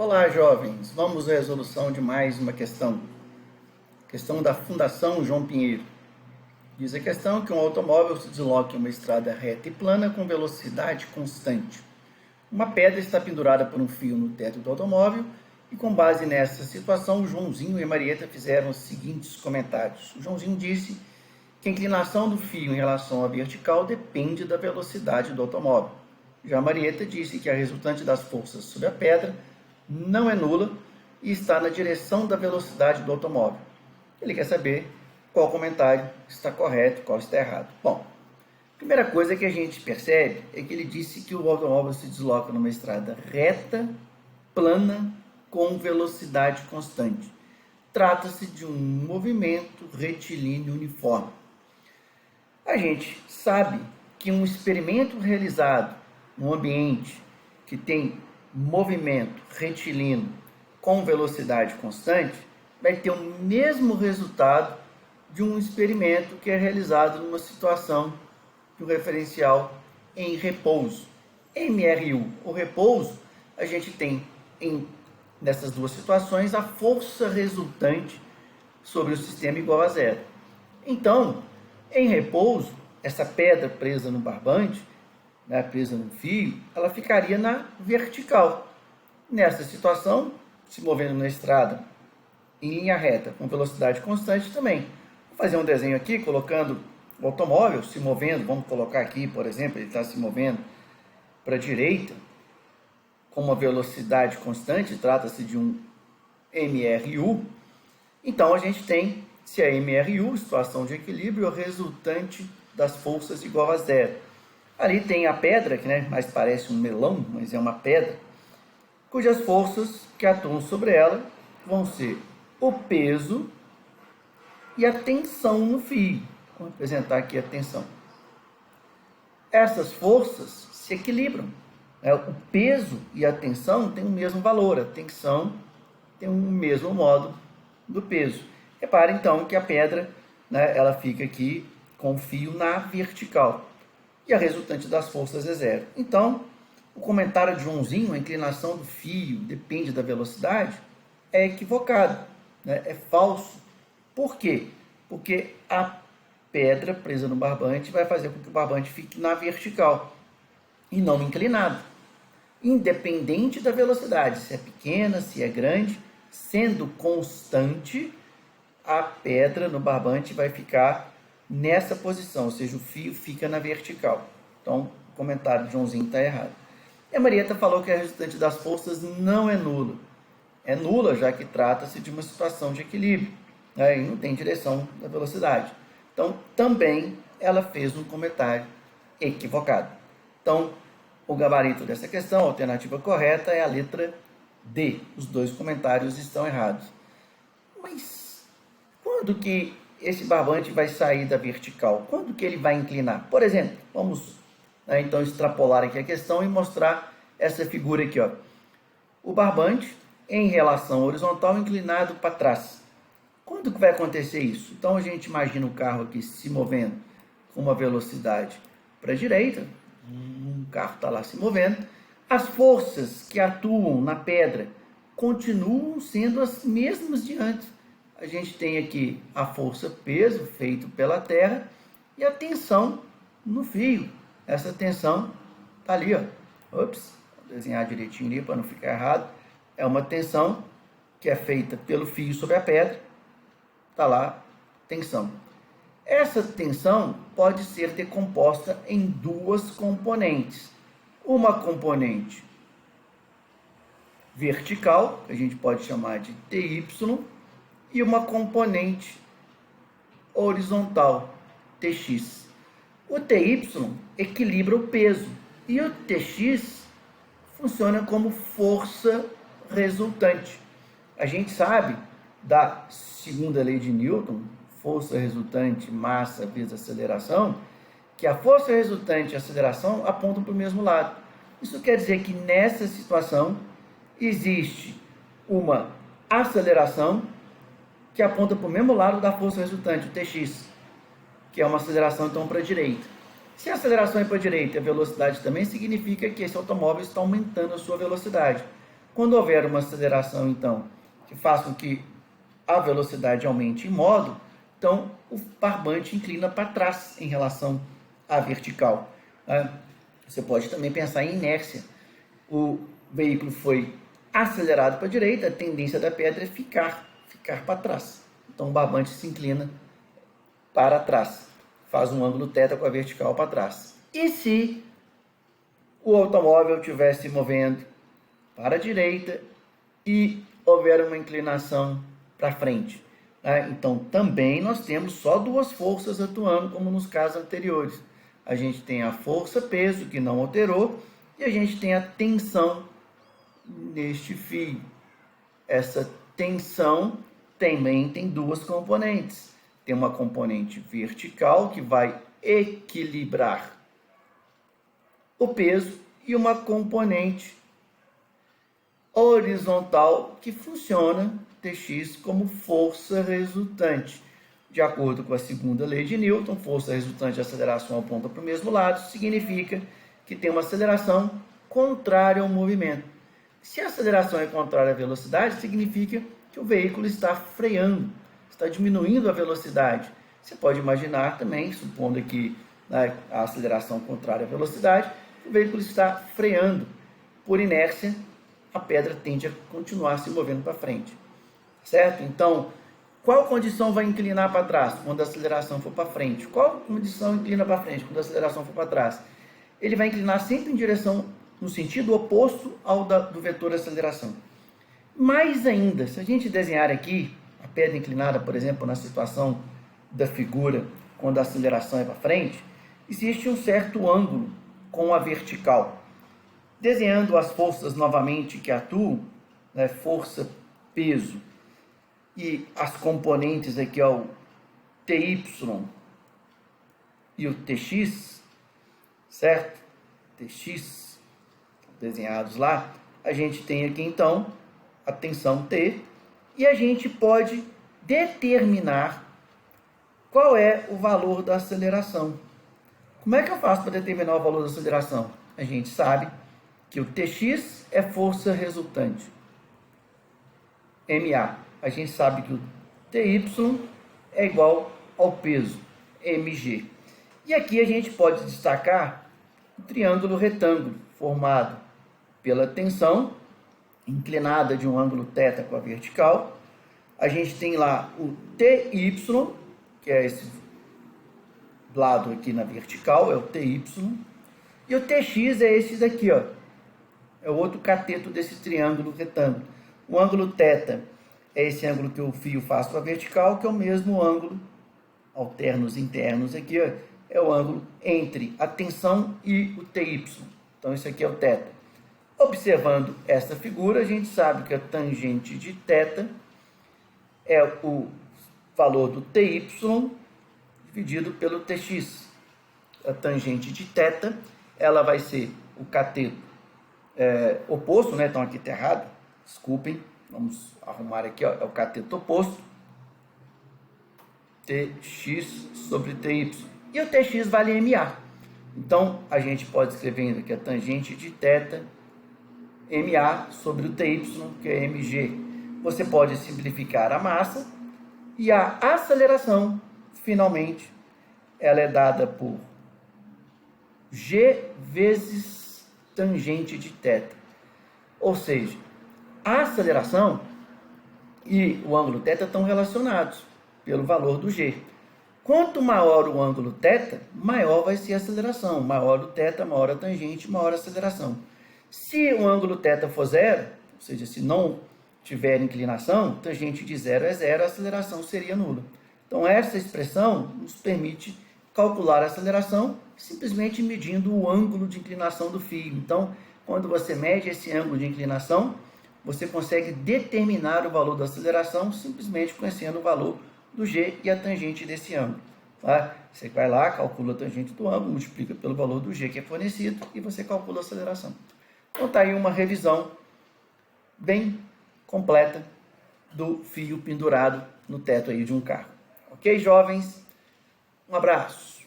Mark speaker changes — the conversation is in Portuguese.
Speaker 1: Olá, jovens! Vamos à resolução de mais uma questão. Questão da Fundação João Pinheiro. Diz a questão que um automóvel se desloca em uma estrada reta e plana com velocidade constante. Uma pedra está pendurada por um fio no teto do automóvel e, com base nessa situação, o Joãozinho e a Marieta fizeram os seguintes comentários. O Joãozinho disse que a inclinação do fio em relação à vertical depende da velocidade do automóvel. Já a Marieta disse que a resultante das forças sobre a pedra não é nula e está na direção da velocidade do automóvel. Ele quer saber qual comentário está correto e qual está errado. Bom, a primeira coisa que a gente percebe é que ele disse que o automóvel se desloca numa estrada reta, plana, com velocidade constante. Trata-se de um movimento retilíneo uniforme. A gente sabe que um experimento realizado num ambiente que tem movimento retilíneo com velocidade constante vai ter o mesmo resultado de um experimento que é realizado numa situação de um referencial em repouso. MRU, o repouso, a gente tem nessas duas situações a força resultante sobre o sistema igual a zero. Então, em repouso, essa pedra presa no barbante, presa no fio, ela ficaria na vertical. Nessa situação, se movendo na estrada em linha reta, com velocidade constante também. Vou fazer um desenho aqui, colocando o automóvel se movendo. Vamos colocar aqui, por exemplo, ele está se movendo para a direita, com uma velocidade constante, trata-se de um MRU. Então, a gente tem, se é MRU, situação de equilíbrio, o resultante das forças igual a zero. Ali tem a pedra, que mais parece um melão, mas é uma pedra, cujas forças que atuam sobre ela vão ser o peso e a tensão no fio. Vou apresentar aqui a tensão. Essas forças se equilibram. O peso e a tensão têm o mesmo valor, a tensão tem o mesmo módulo do peso. Repare então que a pedra, ela fica aqui com o fio na vertical. E a resultante das forças é zero. Então, o comentário de Joãozinho, a inclinação do fio depende da velocidade, é equivocado, é falso. Por quê? Porque a pedra presa no barbante vai fazer com que o barbante fique na vertical e não inclinado. Independente da velocidade, se é pequena, se é grande, sendo constante, a pedra no barbante vai ficar nessa posição, ou seja, o fio fica na vertical. Então, o comentário de Joãozinho está errado. E a Marieta falou que a resultante das forças não é nula. É nula, já que trata-se de uma situação de equilíbrio, e não tem direção da velocidade. Então, também ela fez um comentário equivocado. Então, o gabarito dessa questão, a alternativa correta é a letra D. Os dois comentários estão errados. Mas quando que esse barbante vai sair da vertical? Quando que ele vai inclinar? Por exemplo, vamos então extrapolar aqui a questão e mostrar essa figura aqui. O barbante em relação horizontal inclinado para trás. Quando que vai acontecer isso? Então a gente imagina o carro aqui se movendo com uma velocidade para a direita, o carro está lá se movendo, as forças que atuam na pedra continuam sendo as mesmas de antes. A gente tem aqui a força peso feito pela terra e a tensão no fio. Essa tensão está ali, vou desenhar direitinho ali para não ficar errado. É uma tensão que é feita pelo fio sobre a pedra. Está lá, tensão. Essa tensão pode ser decomposta em duas componentes. Uma componente vertical, que a gente pode chamar de TY, e uma componente horizontal, TX. O TY equilibra o peso e o TX funciona como força resultante. A gente sabe da segunda lei de Newton, força resultante, massa vezes aceleração, que a força resultante e a aceleração apontam para o mesmo lado. Isso quer dizer que nessa situação existe uma aceleração que aponta para o mesmo lado da força resultante, o TX, que é uma aceleração então para a direita. Se a aceleração é para a direita e a velocidade também, significa que esse automóvel está aumentando a sua velocidade. Quando houver uma aceleração, então, que faça com que a velocidade aumente em modo, então o barbante inclina para trás em relação à vertical. Você pode também pensar em inércia. O veículo foi acelerado para a direita, a tendência da pedra é ficar para trás. Então o barbante se inclina para trás, faz um ângulo θ com a vertical para trás. E se o automóvel estiver se movendo para a direita e houver uma inclinação para frente? Então também nós temos só duas forças atuando, como nos casos anteriores. A gente tem a força-peso, que não alterou, e a gente tem a tensão neste fio. Essa tensão também tem duas componentes. Tem uma componente vertical, que vai equilibrar o peso, e uma componente horizontal, que funciona, Tx, como força resultante. De acordo com a segunda lei de Newton, força resultante de aceleração aponta para o mesmo lado, significa que tem uma aceleração contrária ao movimento. Se a aceleração é contrária à velocidade, significa que o veículo está freando, está diminuindo a velocidade. Você pode imaginar também, supondo que a aceleração contrária à velocidade, o veículo está freando. Por inércia, a pedra tende a continuar se movendo para frente. Certo? Então, qual condição vai inclinar para trás quando a aceleração for para frente? Qual condição inclina para frente quando a aceleração for para trás? Ele vai inclinar sempre em direção, no sentido oposto ao do vetor aceleração. Mais ainda, se a gente desenhar aqui a pedra inclinada, por exemplo, na situação da figura, quando a aceleração é para frente, existe um certo ângulo com a vertical. Desenhando as forças novamente que atuam, força, peso, e as componentes aqui, o TY e o TX, certo? TX, desenhados lá. A gente tem aqui, então, a tensão T, e a gente pode determinar qual é o valor da aceleração. Como é que eu faço para determinar o valor da aceleração? A gente sabe que o Tx é força resultante, MA. A gente sabe que o TY é igual ao peso, mg. E aqui a gente pode destacar o triângulo retângulo formado pela tensão inclinada de um ângulo θ com a vertical. A gente tem lá o TY, que é esse lado aqui na vertical, é o TY. E o TX é esse daqui, ó. É o outro cateto desse triângulo retângulo. O ângulo θ é esse ângulo que o fio faz para a vertical, que é o mesmo ângulo, alternos internos aqui, ó, é o ângulo entre a tensão e o TY. Então, isso aqui é o θ. Observando essa figura, a gente sabe que a tangente de θ é o valor do TY dividido pelo TX. A tangente de θ, ela vai ser o cateto oposto, né? Então, aqui está errado, desculpem. Vamos arrumar aqui, ó, é o cateto oposto, Tx sobre Ty. E o Tx vale MA. Então, a gente pode escrever aqui a tangente de θ, MA sobre o Ty, que é Mg. Você pode simplificar a massa e a aceleração, finalmente, ela é dada por G vezes tangente de θ. Ou seja, a aceleração e o ângulo θ estão relacionados pelo valor do G. Quanto maior o ângulo θ, maior vai ser a aceleração. Maior o θ, maior a tangente, maior a aceleração. Se o ângulo θ for zero, ou seja, se não tiver inclinação, tangente de zero é zero, a aceleração seria nula. Então, essa expressão nos permite calcular a aceleração simplesmente medindo o ângulo de inclinação do fio. Então, quando você mede esse ângulo de inclinação, você consegue determinar o valor da aceleração simplesmente conhecendo o valor do G e a tangente desse ângulo. Tá? Você vai lá, calcula a tangente do ângulo, multiplica pelo valor do G que é fornecido e você calcula a aceleração. Então está aí uma revisão bem completa do fio pendurado no teto aí de um carro. Ok, jovens? Um abraço.